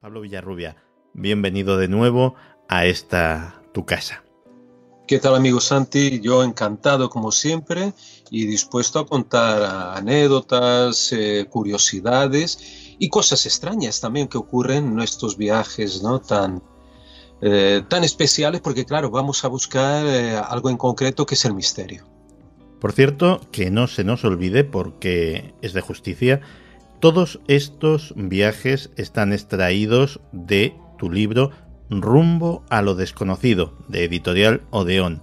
Pablo Villarrubia, bienvenido de nuevo a esta tu casa. ¿Qué tal, amigo Santi? Yo encantado como siempre y dispuesto a contar anécdotas, curiosidades y cosas extrañas también que ocurren en nuestros viajes, ¿no? Tan especiales porque, claro, vamos a buscar algo en concreto que es el misterio. Por cierto, que no se nos olvide, porque es de justicia, todos estos viajes están extraídos de tu libro Rumbo a lo desconocido, de Editorial Odeón,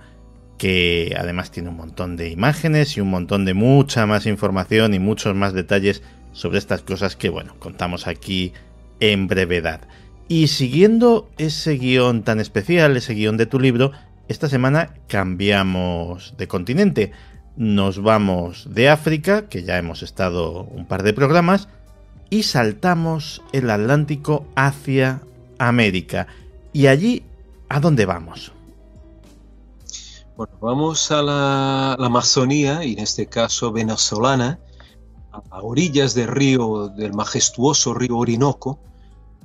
que además tiene un montón de imágenes y un montón de mucha más información y muchos más detalles sobre estas cosas que, bueno, contamos aquí en brevedad. Y siguiendo ese guión tan especial, ese guión de tu libro, esta semana cambiamos de continente. Nos vamos de África, que ya hemos estado un par de programas, y saltamos el Atlántico hacia América. ¿Y allí a dónde vamos? Bueno, vamos a la Amazonía, y en este caso venezolana, a orillas del majestuoso río Orinoco,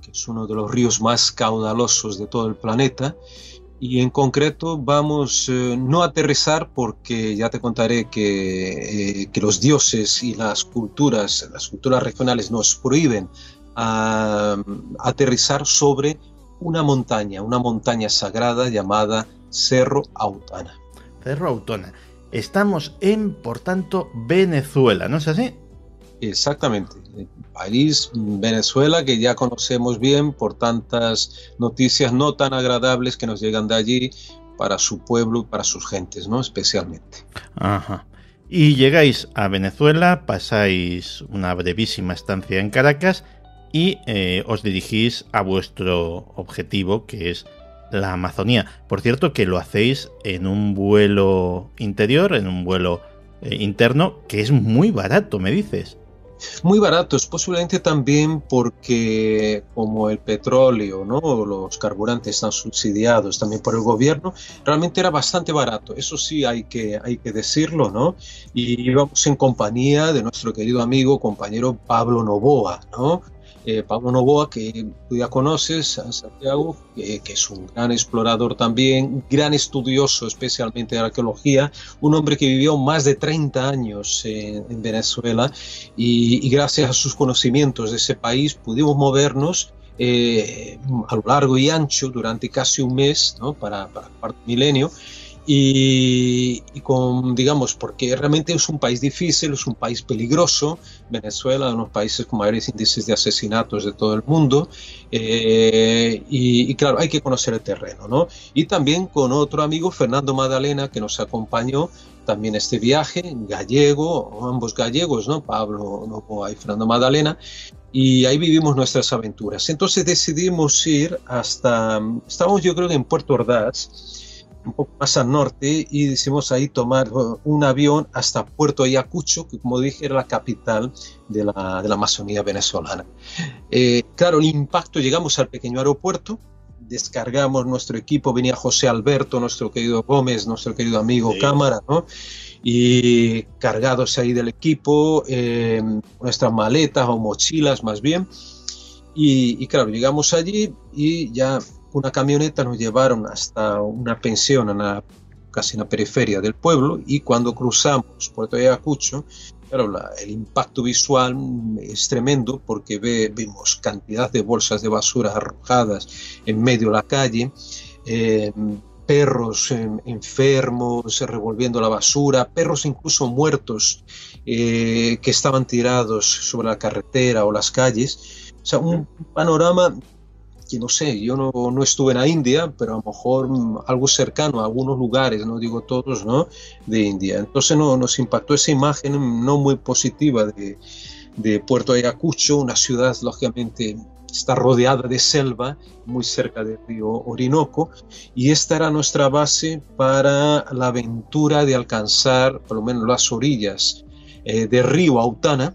que es uno de los ríos más caudalosos de todo el planeta. Y en concreto vamos no a aterrizar, porque ya te contaré que los dioses y las culturas regionales nos prohíben aterrizar sobre una montaña sagrada llamada Cerro Autana. Cerro Autana. Estamos en, por tanto, Venezuela, ¿no es así? Exactamente. El país Venezuela, que ya conocemos bien por tantas noticias no tan agradables que nos llegan de allí para su pueblo y para sus gentes, ¿no? Especialmente. Ajá. Y llegáis a Venezuela, pasáis una brevísima estancia en Caracas y os dirigís a vuestro objetivo, que es la Amazonía. Por cierto, que lo hacéis en un vuelo interior, en un vuelo interno, que es muy barato, me dices. Muy baratos, posiblemente también porque como el petróleo, ¿no? Los carburantes están subsidiados también por el gobierno, realmente era bastante barato, eso sí hay que decirlo, ¿no? Y íbamos en compañía de nuestro querido amigo, compañero Pablo Novoa, ¿no? Pablo Novoa, que tú ya conoces, a Santiago, que es un gran explorador también, gran estudioso especialmente de arqueología, un hombre que vivió más de 30 años en Venezuela y gracias a sus conocimientos de ese país pudimos movernos a lo largo y ancho durante casi un mes, ¿no? para el cuarto milenio. Y con, digamos, porque realmente es un país difícil, es un país peligroso. Venezuela, uno de los países con mayores índices de asesinatos de todo el mundo, y claro, hay que conocer el terreno, ¿no? Y también con otro amigo, Fernando Madalena, que nos acompañó también este viaje, gallego, ambos gallegos, ¿no? Pablo Novoa y Fernando Madalena, y ahí vivimos nuestras aventuras. Entonces decidimos ir estábamos yo creo que en Puerto Ordaz, un poco más al norte, y decidimos ahí tomar un avión hasta Puerto Ayacucho, que como dije era la capital de la Amazonía venezolana. Claro, el impacto, llegamos al pequeño aeropuerto, descargamos nuestro equipo, venía José Alberto, nuestro querido Gómez, nuestro querido amigo, sí, cámara, ¿no? Y cargados ahí del equipo, nuestras maletas o mochilas más bien, y claro, llegamos allí y ya una camioneta nos llevaron hasta una pensión casi en la periferia del pueblo, y cuando cruzamos Puerto Ayacucho, claro, el impacto visual es tremendo porque vimos cantidad de bolsas de basura arrojadas en medio de la calle, perros enfermos revolviendo la basura, perros incluso muertos que estaban tirados sobre la carretera o las calles. O sea, un panorama que no sé, yo no estuve en la India, pero a lo mejor algo cercano a algunos lugares, no digo todos, ¿no? De India. Entonces nos impactó esa imagen no muy positiva de Puerto Ayacucho, una ciudad lógicamente está rodeada de selva, muy cerca del río Orinoco, y esta era nuestra base para la aventura de alcanzar por lo menos las orillas del río Autana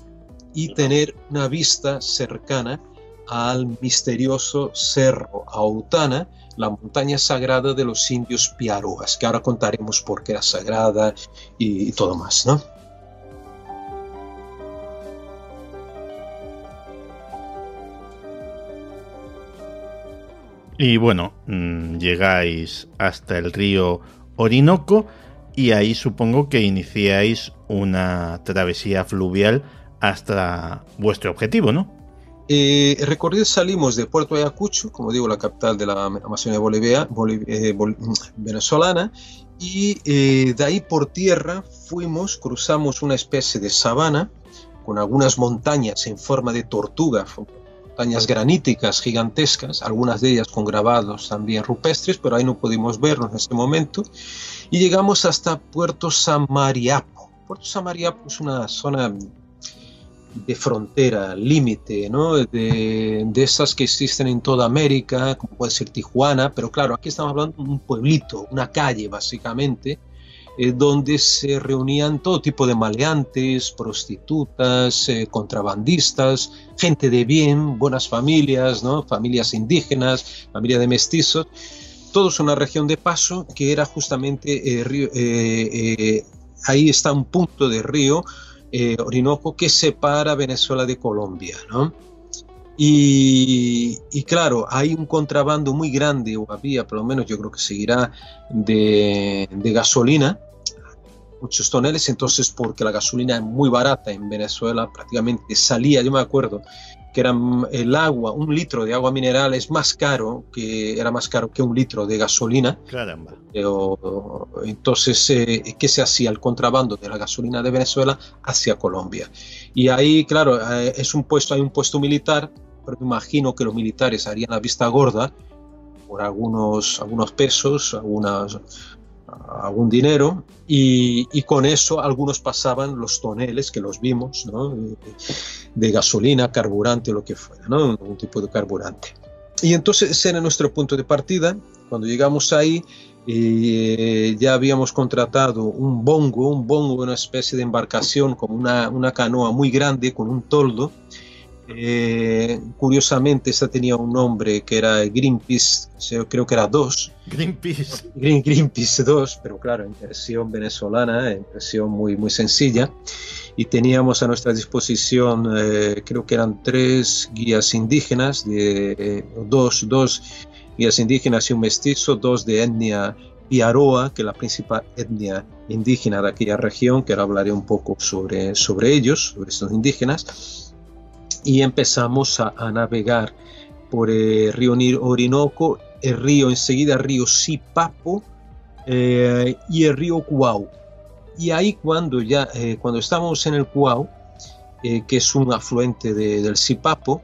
y tener una vista cercana al misterioso Cerro Autana, la montaña sagrada de los indios Piaroas, que ahora contaremos por qué era sagrada y todo más, ¿no? Y bueno, llegáis hasta el río Orinoco y ahí supongo que iniciáis una travesía fluvial hasta vuestro objetivo, ¿no? El recorrido salimos de Puerto Ayacucho, como digo, la capital de la Amazonía venezolana, y de ahí por tierra cruzamos una especie de sabana con algunas montañas en forma de tortuga, montañas graníticas gigantescas, algunas de ellas con grabados también rupestres, pero ahí no pudimos verlos en ese momento, y llegamos hasta Puerto Samariapo. Puerto Samariapo es una zona de frontera, límite, ¿no? de esas que existen en toda América, como puede ser Tijuana, pero claro, aquí estamos hablando de un pueblito, una calle básicamente, donde se reunían todo tipo de maleantes, prostitutas, contrabandistas, gente de bien, buenas familias, ¿no? Familias indígenas, familias de mestizos, todos una región de paso que era justamente ahí está un punto de río Orinoco que separa Venezuela de Colombia, ¿no? Y claro, hay un contrabando muy grande, o había, por lo menos yo creo que seguirá, de gasolina, muchos toneles. Entonces, porque la gasolina es muy barata en Venezuela, prácticamente salía, yo me acuerdo, que era el agua, un litro de agua mineral era más caro que un litro de gasolina. Caramba. Entonces, ¿qué se hacía? El contrabando de la gasolina de Venezuela hacia Colombia. Y ahí, claro, hay un puesto militar, pero me imagino que los militares harían la vista gorda por algunos pesos, algún dinero, y con eso algunos pasaban los toneles que los vimos, ¿no? de gasolina, carburante, lo que fuera, ¿no? Un tipo de carburante. Y entonces ese era nuestro punto de partida. Cuando llegamos ahí, ya habíamos contratado un bongo, una especie de embarcación como una canoa muy grande con un toldo. Curiosamente esta tenía un nombre que era Greenpeace, creo que era 2. Greenpeace 2, pero claro, en versión venezolana, en versión muy, muy sencilla. Y teníamos a nuestra disposición, creo que eran 3 guías indígenas, dos guías indígenas y un mestizo, 2 de etnia Piaroa, que es la principal etnia indígena de aquella región, que ahora hablaré un poco sobre ellos, sobre estos indígenas. Y empezamos a navegar por el río Orinoco, enseguida el río Sipapo y el río Cuau. Y ahí cuando estábamos en el Cuau, que es un afluente del Sipapo,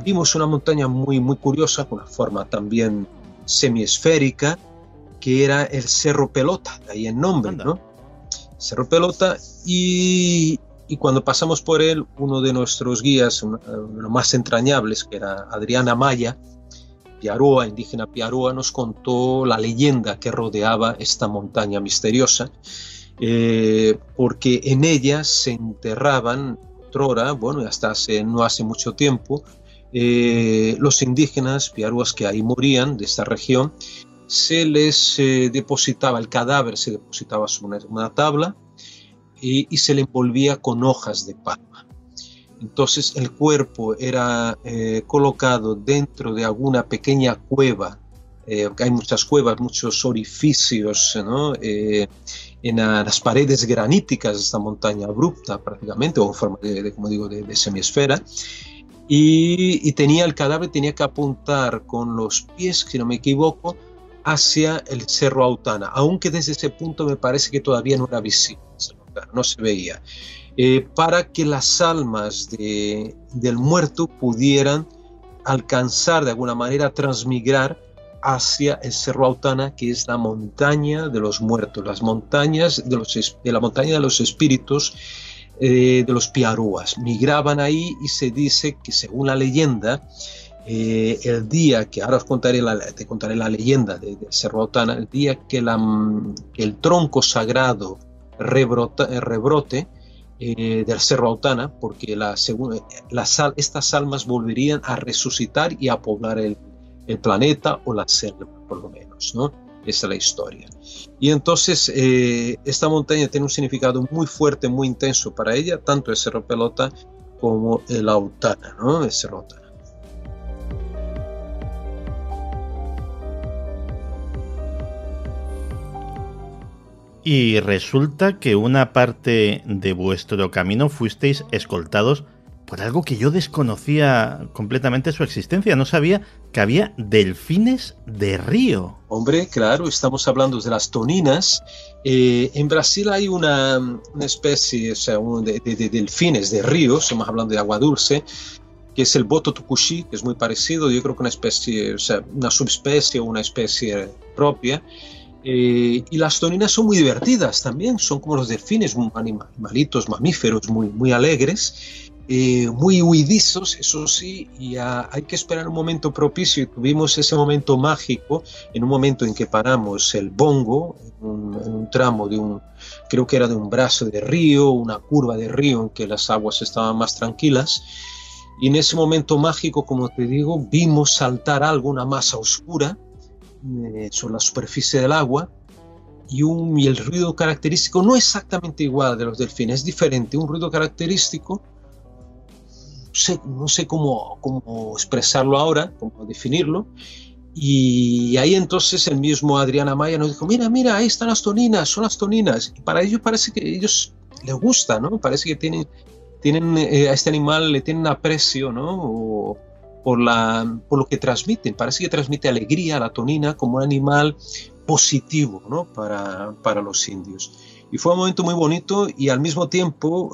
vimos una montaña muy, muy curiosa, con una forma también semiesférica, que era el Cerro Pelota, de ahí el nombre, ¿no? Cerro Pelota. Y cuando pasamos por él, uno de nuestros guías, los más entrañables, que era Adrián Amaya, Piaroa, indígena Piaroa, nos contó la leyenda que rodeaba esta montaña misteriosa, porque en ella se enterraban, hasta no hace mucho tiempo, los indígenas Piaroas que ahí morían, de esta región, se les depositaba el cadáver, se depositaba sobre una tabla, y se le envolvía con hojas de palma. Entonces el cuerpo era colocado dentro de alguna pequeña cueva, hay muchas cuevas, muchos orificios, ¿no? En las paredes graníticas de esta montaña abrupta prácticamente, o en forma como digo, de semiesfera, y el cadáver tenía que apuntar con los pies, si no me equivoco, hacia el Cerro Autana, aunque desde ese punto me parece que todavía no era visible, no se veía, para que las almas del muerto pudieran alcanzar de alguna manera, transmigrar hacia el Cerro Autana, que es la montaña de los muertos, las montañas de la montaña de los espíritus de los Piaroas. Migraban ahí y se dice que, según la leyenda, el día que ahora te contaré la leyenda del Cerro Autana, el día que el tronco sagrado rebrote del Cerro Autana, porque estas almas volverían a resucitar y a poblar el planeta o la selva, por lo menos, ¿no? Esa es la historia. Y entonces esta montaña tiene un significado muy fuerte, muy intenso para ella, tanto el Cerro Pelota como el Autana, ¿no? El Cerro Autana. Y resulta que una parte de vuestro camino fuisteis escoltados por algo que yo desconocía completamente su existencia. No sabía que había delfines de río. Hombre, claro, estamos hablando de las toninas. En Brasil hay una especie, o sea, de delfines de río, estamos hablando de agua dulce, que es el boto tucuxí, que es muy parecido, yo creo que una especie, o sea, una subespecie o una especie propia. Y las toninas son muy divertidas también, son como los delfines, animalitos, mamíferos muy alegres. Muy huidizos, eso sí, y hay que esperar un momento propicio, y tuvimos ese momento mágico en un momento en que paramos el bongo en un tramo creo que era de un brazo de río, una curva de río en que las aguas estaban más tranquilas, y en ese momento mágico, como te digo, vimos saltar algo, una masa oscura sobre la superficie del agua, y el ruido característico no exactamente igual de los delfines, es diferente, un ruido característico. No sé cómo expresarlo ahora, cómo definirlo, y ahí entonces el mismo Adrián Amaya nos dijo, mira, ahí están las toninas, son las toninas, y para ellos parece que a ellos les gusta, ¿no? Parece que tienen a este animal le tienen aprecio, ¿no? Por lo que transmiten, parece que transmite alegría a la tonina como un animal positivo, ¿no? Para los indios. Y fue un momento muy bonito, y al mismo tiempo,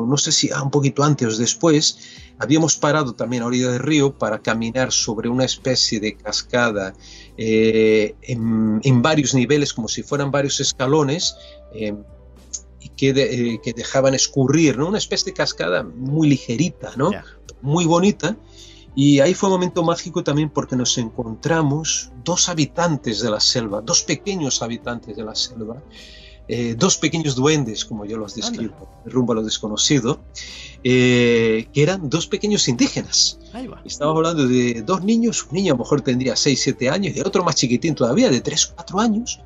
no sé si un poquito antes o después, habíamos parado también a orilla del río para caminar sobre una especie de cascada en varios niveles, como si fueran varios escalones, y que dejaban escurrir, ¿no? Una especie de cascada muy ligerita, ¿no? Yeah. Muy bonita. Y ahí fue un momento mágico también porque nos encontramos dos habitantes de la selva, dos pequeños habitantes de la selva, dos pequeños duendes, como yo los describo, rumbo a lo desconocido, que eran dos pequeños indígenas. Estamos hablando de dos niños, un niño a lo mejor tendría 6, 7 años y el otro más chiquitín todavía, de 3, 4 años,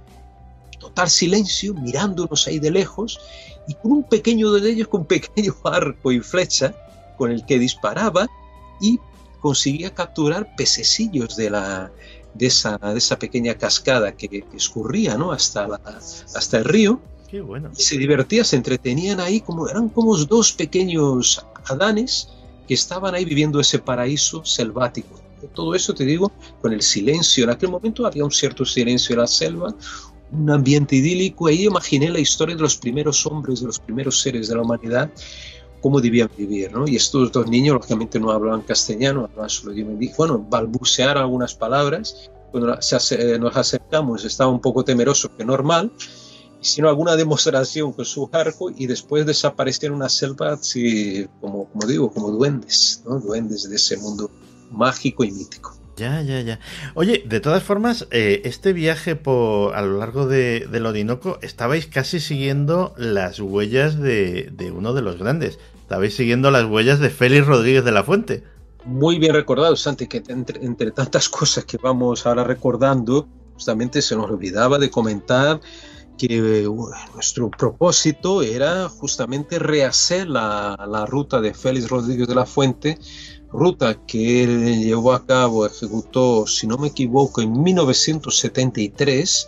total silencio, mirándonos ahí de lejos, y con un pequeño de ellos con un pequeño arco y flecha con el que disparaba y conseguía capturar pececillos de esa pequeña cascada que escurría, ¿no? hasta el río. Qué bueno. Y se divertía, se entretenían ahí, eran como dos pequeños adanes que estaban ahí viviendo ese paraíso selvático. Todo eso, te digo, con el silencio. En aquel momento había un cierto silencio en la selva, un ambiente idílico. Ahí imaginé la historia de los primeros hombres, de los primeros seres de la humanidad, cómo debían vivir, ¿no? Y estos dos niños, lógicamente, no hablaban castellano, hablaban solo balbucear algunas palabras. Cuando nos acercamos, estaba un poco temeroso, que normal, y sino alguna demostración con su arco, y después desaparecieron en una selva, así, como digo, como duendes, ¿no? Duendes de ese mundo mágico y mítico. Ya. Oye, de todas formas, este viaje a lo largo del Orinoco, estabais casi siguiendo las huellas de uno de los grandes. Estabais siguiendo las huellas de Félix Rodríguez de la Fuente. Muy bien recordado, Santi, que entre tantas cosas que vamos ahora recordando, justamente se nos olvidaba de comentar que nuestro propósito era justamente rehacer la ruta de Félix Rodríguez de la Fuente, ruta que él llevó a cabo, ejecutó, si no me equivoco, en 1973,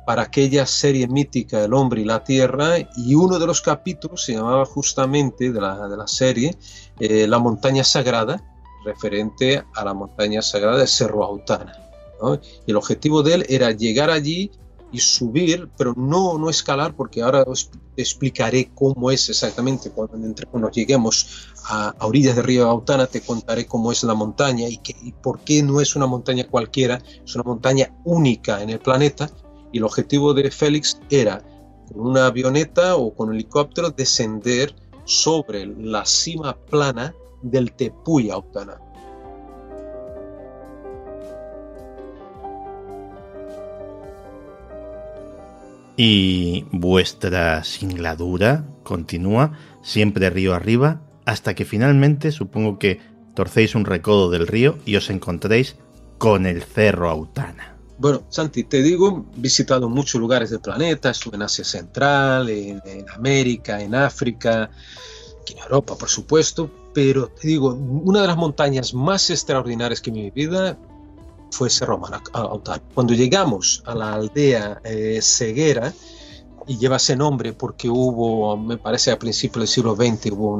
para aquella serie mítica El Hombre y la Tierra, y uno de los capítulos se llamaba justamente de la serie La Montaña Sagrada, referente a la montaña sagrada de Cerro Autana, ¿no? Y el objetivo de él era llegar allí y subir, pero no escalar, porque ahora os explicaré cómo es exactamente cuando lleguemos a orillas del río Autana. Te contaré cómo es la montaña y por qué no es una montaña cualquiera, es una montaña única en el planeta. Y el objetivo de Félix era, con una avioneta o con un helicóptero, descender sobre la cima plana del Tepuy Autana. Y vuestra singladura continúa siempre río arriba, hasta que finalmente, supongo que torcéis un recodo del río y os encontréis con el Cerro Autana. Bueno, Santi, te digo, he visitado muchos lugares del planeta, estuve en Asia Central, en América, en África, aquí en Europa, por supuesto, pero te digo, una de las montañas más extraordinarias que en mi vida fue Cerro Autana. Cuando llegamos a la aldea Ceguera, y lleva ese nombre porque hubo, me parece a principios del siglo XX, hubo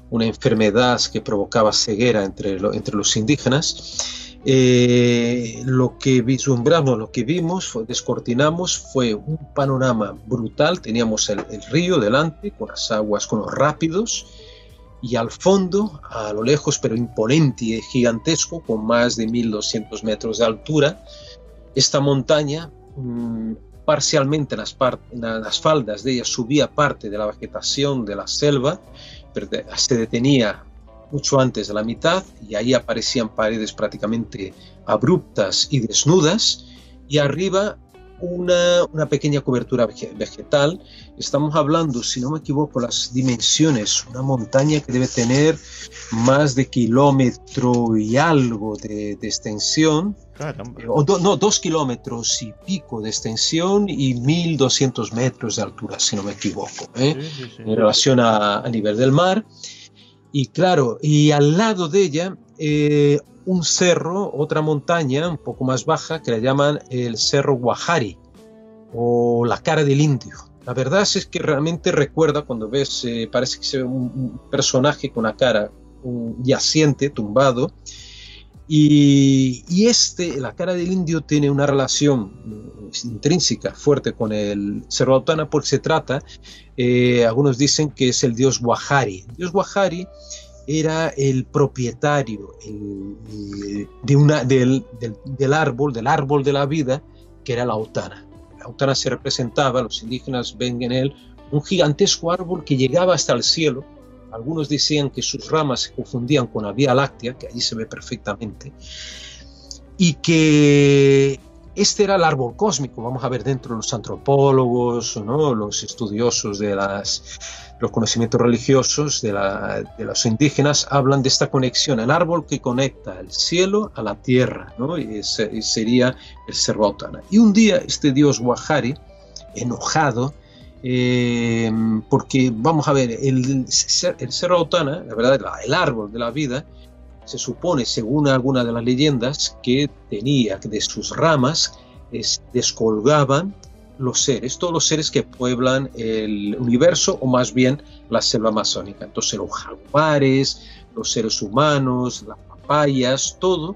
una enfermedad que provocaba ceguera entre los indígenas. Lo que vislumbramos, lo que vimos, descortinamos, fue un panorama brutal. Teníamos el río delante, con las aguas, con los rápidos, y al fondo, a lo lejos, pero imponente y gigantesco, con más de 1200 metros de altura, esta montaña, parcialmente en las faldas de ella subía parte de la vegetación de la selva, pero se detenía mucho antes de la mitad, y ahí aparecían paredes prácticamente abruptas y desnudas, y arriba una pequeña cobertura vegetal. Estamos hablando, si no me equivoco, las dimensiones, una montaña que debe tener más de kilómetro y algo de extensión. No, 2 kilómetros y pico de extensión y 1200 metros de altura, si no me equivoco, sí. En relación a nivel del mar. Y claro, y al lado de ella, un cerro, otra montaña un poco más baja, que le llaman el Cerro Guajari, o la cara del indio. La verdad es que realmente recuerda, cuando ves, parece que se ve un personaje con la cara yaciente, tumbado, y la cara del indio tiene una relación intrínseca fuerte con el Cerro Autana, porque se trata, algunos dicen que es el dios Guajari. El dios Guajari era el propietario del árbol de la vida, que era la Autana. La Autana se representaba, los indígenas ven en él un gigantesco árbol que llegaba hasta el cielo. Algunos decían que sus ramas se confundían con la Vía Láctea, que allí se ve perfectamente, y que este era el árbol cósmico. Vamos a ver dentro los antropólogos, ¿no?, los estudiosos de los conocimientos religiosos de los indígenas, hablan de esta conexión, el árbol que conecta el cielo a la tierra, ¿no? Y sería el Cerro Autana. Y un día este dios Guajari, enojado, porque vamos a ver, el Cerro Autana, la verdad, el árbol de la vida, se supone, según algunas de las leyendas, que tenía de sus ramas descolgaban todos los seres que pueblan el universo, o más bien la selva amazónica. Entonces los jaguares, los seres humanos, las papayas, todo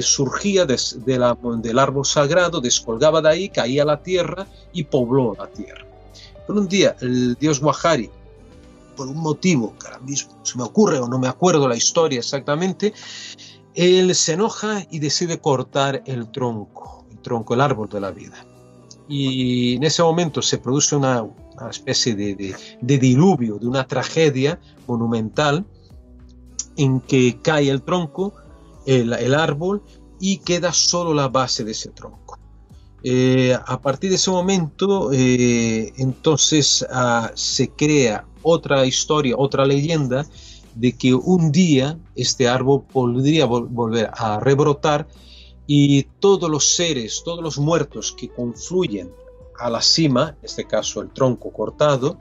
surgía del árbol sagrado, descolgaba de ahí, caía a la tierra y pobló la tierra. Pero un día el dios Guajari, por un motivo que ahora mismo se me ocurre o no me acuerdo la historia exactamente, él se enoja y decide cortar el tronco, el árbol de la vida. Y en ese momento se produce una especie de diluvio, de una tragedia monumental, en que cae el tronco, el árbol, y queda solo la base de ese tronco. A partir de ese momento, entonces se crea otra historia, otra leyenda, de que un día este árbol podría volver a rebrotar, y todos los seres, todos los muertos que confluyen a la cima, en este caso el tronco cortado,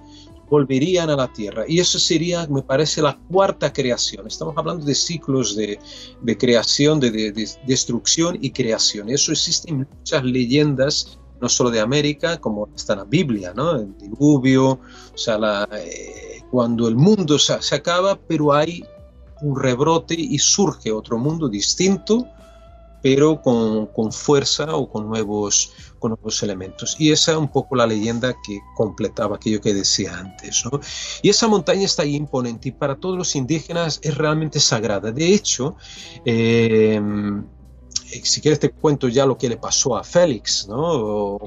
volverían a la tierra. Y eso sería, me parece, la cuarta creación. Estamos hablando de ciclos de creación, de destrucción y creación. Eso existe en muchas leyendas, no solo de América, como está en la Biblia, ¿no? El diluvio, o sea, cuando el mundo se acaba, pero hay un rebrote y surge otro mundo distinto, pero con fuerza o con nuevos elementos. Y esa es un poco la leyenda que completaba aquello que decía antes, ¿no? Y esa montaña está ahí imponente, y para todos los indígenas es realmente sagrada. De hecho, si quieres te cuento ya lo que le pasó a Félix, ¿no?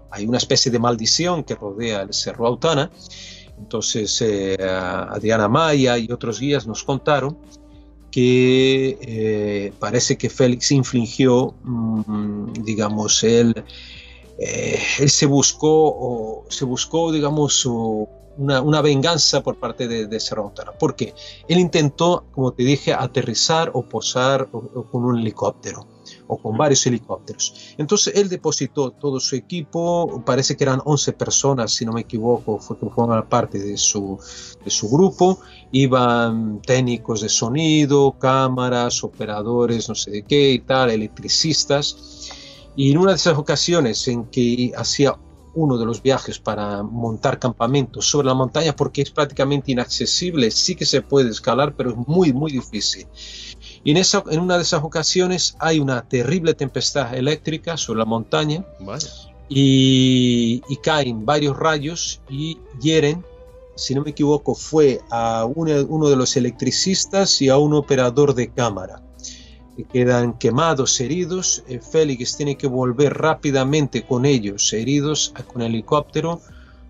Hay una especie de maldición que rodea el Cerro Autana. Entonces Adriana Maya y otros guías nos contaron que parece que Félix infligió, digamos, él se buscó, digamos, una venganza por parte de Cerro Autana, porque él intentó, como te dije, aterrizar o posar con un helicóptero, o con varios helicópteros. Entonces él depositó todo su equipo, parece que eran 11 personas, si no me equivoco, que formaban parte de su grupo. Iban técnicos de sonido, cámaras, operadores, no sé de qué y tal, electricistas. Y en una de esas ocasiones en que hacía uno de los viajes para montar campamentos sobre la montaña, porque es prácticamente inaccesible. Sí que se puede escalar, pero es muy, muy difícil. Y en una de esas ocasiones hay una terrible tempestad eléctrica sobre la montaña. Vaya. Y caen varios rayos y hieren, si no me equivoco, fue a uno de los electricistas y a un operador de cámara. Que quedan quemados, heridos. Félix tiene que volver rápidamente con ellos, heridos, con helicóptero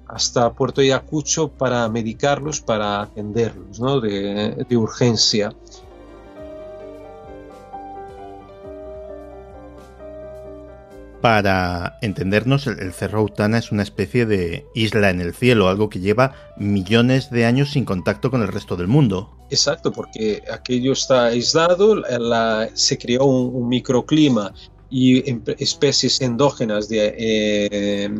hasta Puerto Ayacucho para medicarlos, para atenderlos, ¿no? de urgencia. Para entendernos, el Cerro Autana es una especie de isla en el cielo, algo que lleva millones de años sin contacto con el resto del mundo. Exacto, porque aquello está aislado, se creó un microclima y especies endógenas de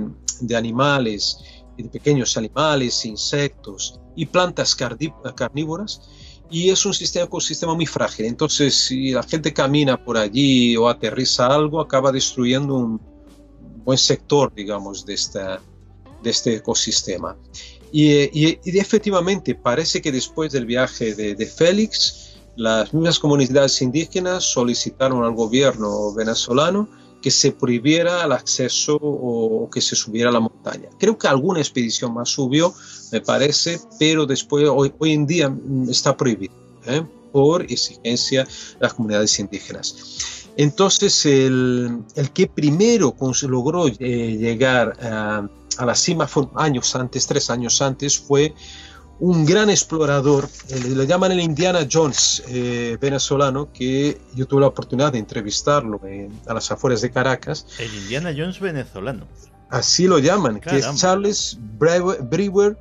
animales, de pequeños animales, insectos y plantas carnívoras. Y es un ecosistema muy frágil. Entonces, si la gente camina por allí o aterriza algo, acaba destruyendo un buen sector, digamos, de este ecosistema. Y efectivamente, parece que después del viaje de Félix, las mismas comunidades indígenas solicitaron al gobierno venezolano que se prohibiera el acceso o que se subiera a la montaña. Creo que alguna expedición más subió, me parece, pero después, hoy en día está prohibido, por exigencia de las comunidades indígenas. Entonces, el que primero logró llegar a la cima fue 3 años antes, fue un gran explorador, lo llaman el Indiana Jones venezolano, que yo tuve la oportunidad de entrevistarlo a las afueras de Caracas. El Indiana Jones venezolano. Así lo llaman. Caramba. Que es Charles Brewer,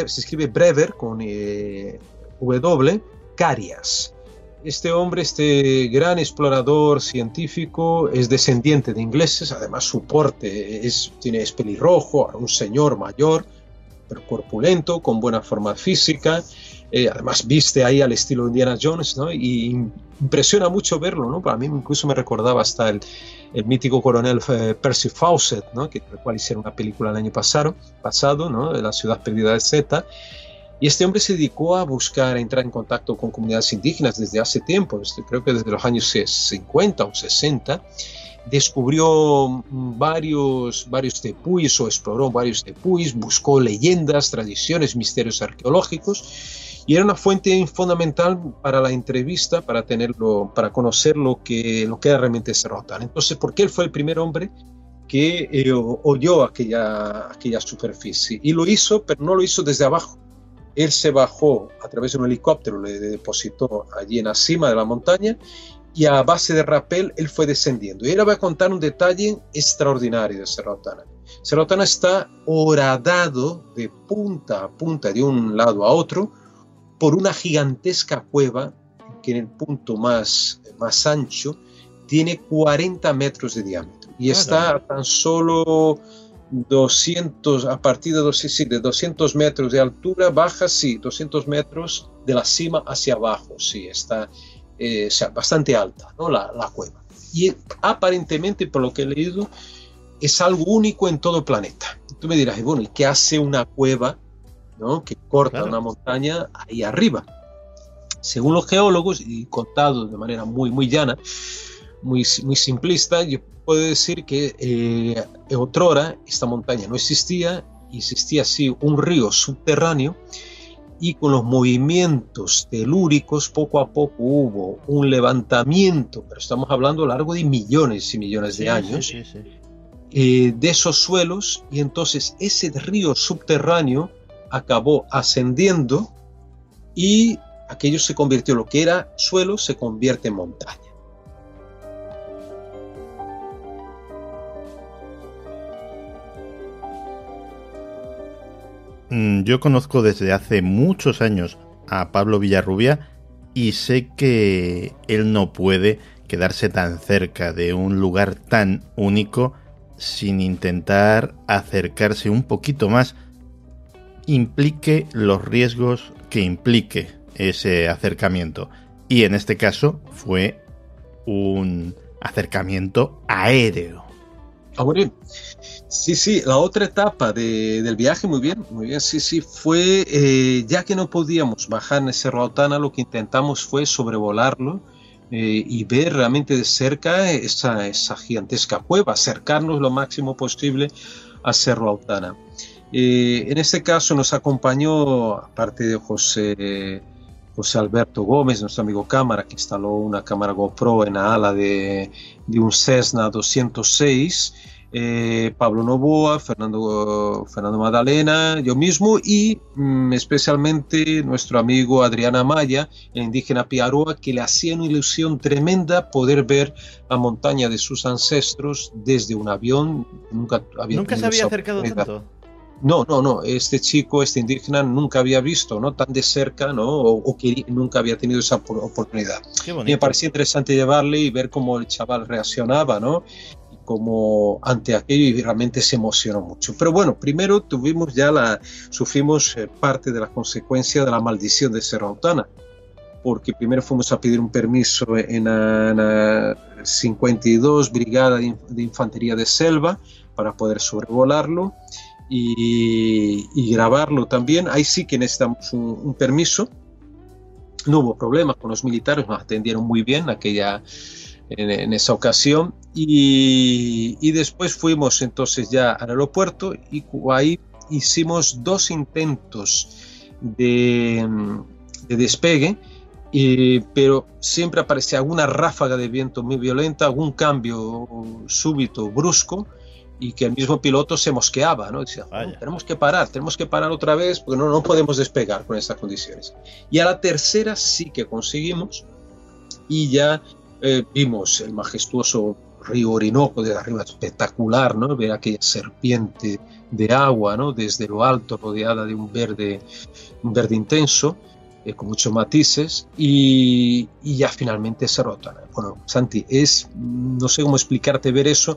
se escribe Brewer con W, Carias. Este hombre, este gran explorador científico, es descendiente de ingleses, además su porte es pelirrojo, un señor mayor, pero corpulento, con buena forma física, además viste ahí al estilo Indiana Jones, ¿no? Y impresiona mucho verlo, ¿no? Para mí incluso me recordaba hasta el mítico coronel Percy Fawcett, ¿no? Que el cual hicieron una película el año pasado, ¿no? De La ciudad perdida de Z. Y este hombre se dedicó a entrar en contacto con comunidades indígenas desde hace tiempo, creo que desde los años 50 o 60, descubrió varios tepuis o exploró varios tepuis, buscó leyendas, tradiciones, misterios arqueológicos, y era una fuente fundamental para la entrevista, para conocer lo que era realmente Cerro Autana. Entonces, porque él fue el primer hombre que oyó aquella superficie, y lo hizo, pero no lo hizo desde abajo. Él se bajó a través de un helicóptero, le depositó allí en la cima de la montaña, y a base de rappel él fue descendiendo. Y él va a contar un detalle extraordinario de Cerro Autana. Cerro Autana está horadado de punta a punta, de un lado a otro, por una gigantesca cueva que en el punto más ancho tiene 40 metros de diámetro. Y está a tan solo 200, a partir de 200 metros de altura, baja, 200 metros de la cima hacia abajo, está bastante alta, ¿no? la cueva. Y aparentemente, por lo que he leído, es algo único en todo el planeta. Tú me dirás, bueno, ¿y qué hace una cueva, ¿no? que corta una montaña ahí arriba? Según los geólogos, y contado de manera muy, muy llana, muy simplista, yo puedo decir que otrora esta montaña no existía, así un río subterráneo, y con los movimientos telúricos poco a poco hubo un levantamiento, pero estamos hablando a lo largo de millones y millones de años, de esos suelos, y entonces ese río subterráneo acabó ascendiendo y aquello se convirtió, lo que era suelo se convierte en montaña. Yo conozco desde hace muchos años a Pablo Villarrubia y sé que él no puede quedarse tan cerca de un lugar tan único sin intentar acercarse un poquito más, implique los riesgos que implique ese acercamiento. Y en este caso fue un acercamiento aéreo. Muy bien. Sí, sí, la otra etapa del viaje, muy bien, sí, sí, fue, ya que no podíamos bajar en el Cerro Autana, lo que intentamos fue sobrevolarlo y ver realmente de cerca esa gigantesca cueva, acercarnos lo máximo posible a Cerro Autana. En este caso nos acompañó, aparte de José Alberto Gómez, nuestro amigo cámara, que instaló una cámara GoPro en la ala de un Cessna 206, Pablo Novoa, Fernando Madalena, yo mismo y especialmente nuestro amigo Adrián Amaya, el indígena Piaroa, que le hacía una ilusión tremenda poder ver la montaña de sus ancestros desde un avión. Nunca se había acercado tanto. No, este chico, este indígena, nunca había visto, ¿no?, tan de cerca, ¿no?, o que nunca había tenido esa oportunidad. Qué bonito. Y me parecía interesante llevarle y ver cómo el chaval reaccionaba, ¿no?, y cómo ante aquello, y realmente se emocionó mucho. Pero bueno, primero sufrimos parte de la consecuencia de la maldición de Cerro Autana, porque primero fuimos a pedir un permiso en la 52 Brigada de Infantería de Selva para poder sobrevolarlo y grabarlo también. Ahí sí que necesitamos un permiso. No hubo problemas con los militares, nos atendieron muy bien en esa ocasión, y después fuimos entonces ya al aeropuerto y ahí hicimos 2 intentos de despegue, pero siempre aparecía alguna ráfaga de viento muy violenta, algún cambio súbito, brusco, y que el mismo piloto se mosqueaba, ¿no? Decía, tenemos que parar otra vez, porque no podemos despegar con estas condiciones. Y a la tercera sí que conseguimos, y ya vimos el majestuoso río Orinoco desde arriba, espectacular, ¿no?, ver aquella serpiente de agua, ¿no?, desde lo alto, rodeada de un verde intenso, con muchos matices, y ya finalmente Cerro Autana. Bueno, Santi, no sé cómo explicarte ver eso.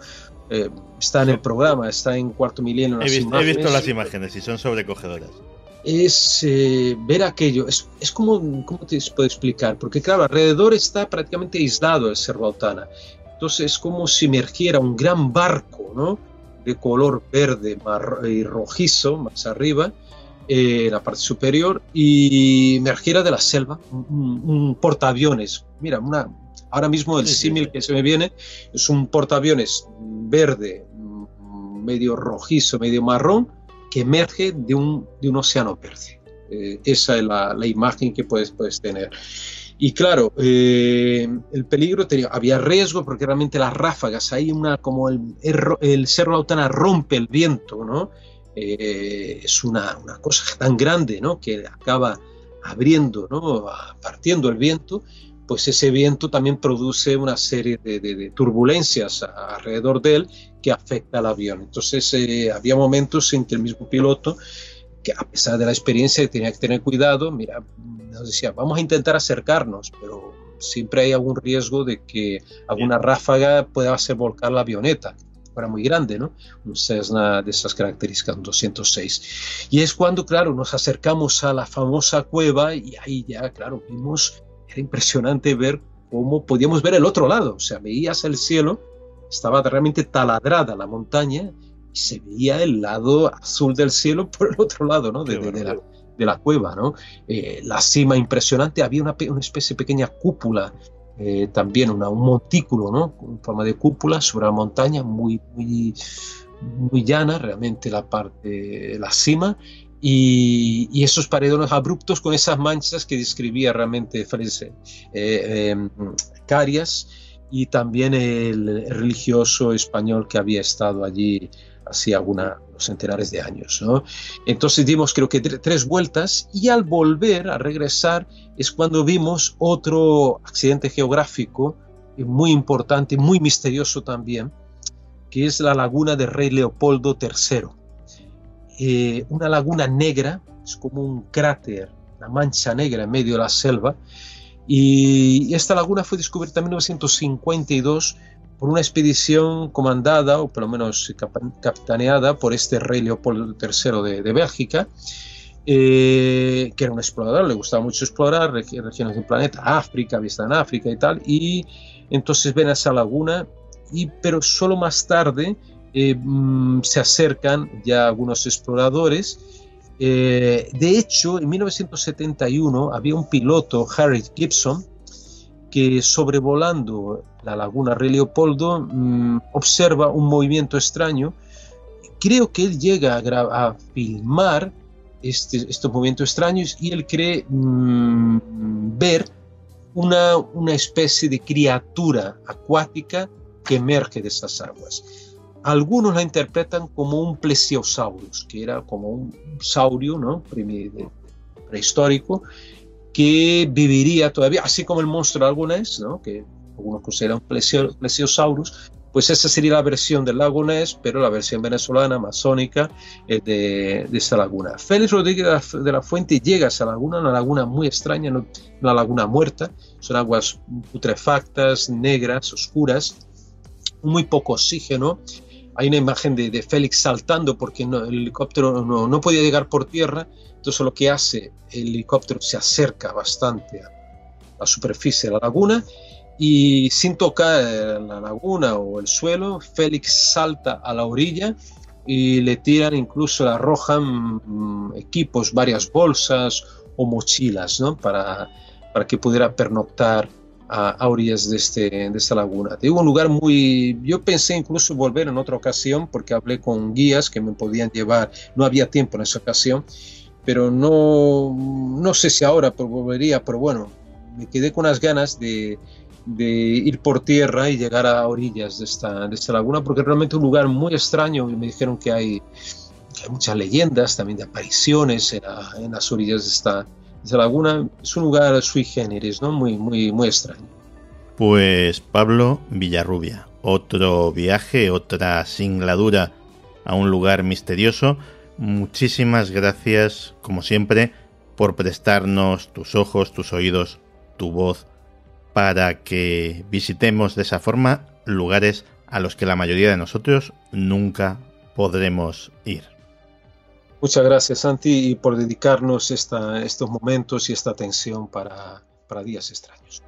Está en el programa, está en Cuarto Milenio. He visto las imágenes y son sobrecogedoras. Es ver aquello, es como, ¿cómo te puedo explicar? Porque claro, alrededor está prácticamente aislado el Cerro Autana. Entonces es como si emergiera un gran barco, ¿no?, de color verde y rojizo más arriba, en la parte superior, y emergiera de la selva, un portaaviones. Mira, ahora mismo el símil que se me viene es un portaaviones verde, medio rojizo, medio marrón, que emerge de un océano verde. Esa es la imagen que puedes tener. Y claro, el peligro había riesgo porque realmente las ráfagas, hay como el Cerro Autana rompe el viento, ¿no? Es una cosa tan grande, ¿no?, que acaba abriendo, ¿no?, partiendo el viento. Pues ese viento también produce una serie de turbulencias alrededor de él que afecta al avión. Entonces había momentos en que el mismo piloto, que a pesar de la experiencia tenía que tener cuidado, mira, nos decía, vamos a intentar acercarnos, pero siempre hay algún riesgo de que alguna ráfaga pueda hacer volcar la avioneta. Era muy grande, ¿no?, un Cessna de esas características, un 206. Y es cuando, claro, nos acercamos a la famosa cueva, y ahí ya, claro, era impresionante ver cómo podíamos ver el otro lado. O sea, veías el cielo, estaba realmente taladrada la montaña, y se veía el lado azul del cielo por el otro lado, ¿no?, de la cueva, ¿no? La cima impresionante, había una especie de pequeña cúpula, también un montículo, ¿no?, con forma de cúpula sobre la montaña, muy llana realmente la cima, y esos paredones abruptos con esas manchas que describía realmente Carias, y también el religioso español que había estado allí hacía unos centenares de años, ¿no? Entonces dimos creo que 3 vueltas, y al regresar, es cuando vimos otro accidente geográfico muy importante, muy misterioso también, que es la laguna de Rey Leopoldo III. Una laguna negra, es como un cráter, una mancha negra en medio de la selva, y esta laguna fue descubierta en 1952 por una expedición comandada, o por lo menos capitaneada, por este Rey Leopoldo III de Bélgica, que era un explorador, le gustaba mucho explorar regiones del planeta, África, había estado en África y tal, y entonces ven a esa laguna, pero solo más tarde se acercan ya algunos exploradores. De hecho, en 1971 había un piloto, Harry Gibson, que sobrevolando la laguna Rey Leopoldo observa un movimiento extraño. Creo que él llega a filmar estos movimientos extraños y él cree ver una especie de criatura acuática que emerge de esas aguas. Algunos la interpretan como un plesiosaurus, que era como un saurio, ¿no? Prehistórico, que viviría todavía, así como el monstruo Lago Ness, ¿no? Que algunos consideran plesiosaurus. Pues esa sería la versión del lago Ness, pero la versión venezolana, amazónica, de esta laguna. Félix Rodríguez de la Fuente llega a esa laguna, una laguna muy extraña, una laguna muerta, son aguas putrefactas, negras, oscuras, muy poco oxígeno. Hay una imagen de Félix saltando porque el helicóptero no podía llegar por tierra, entonces lo que hace, el helicóptero se acerca bastante a la superficie de la laguna, y sin tocar la laguna o el suelo, Félix salta a la orilla y le tiran, incluso le arrojan equipos, varias bolsas o mochilas, ¿no? para que pudiera pernoctar a orillas de esta laguna. Te digo, un lugar muy... Yo pensé incluso volver en otra ocasión porque hablé con guías que me podían llevar, no había tiempo en esa ocasión, pero no sé si ahora volvería, pero bueno, me quedé con unas ganas de ir por tierra y llegar a orillas de esta laguna, porque es realmente un lugar muy extraño. Y me dijeron que hay muchas leyendas también de apariciones en las orillas de esta laguna. Es un lugar sui generis, ¿no? Muy, muy, muy extraño. Pues Pablo Villarrubia, otro viaje, otra singladura a un lugar misterioso. Muchísimas gracias, como siempre, por prestarnos tus ojos, tus oídos, tu voz, para que visitemos de esa forma lugares a los que la mayoría de nosotros nunca podremos ir. Muchas gracias, Santi, y por dedicarnos estos momentos y esta atención para días extraños.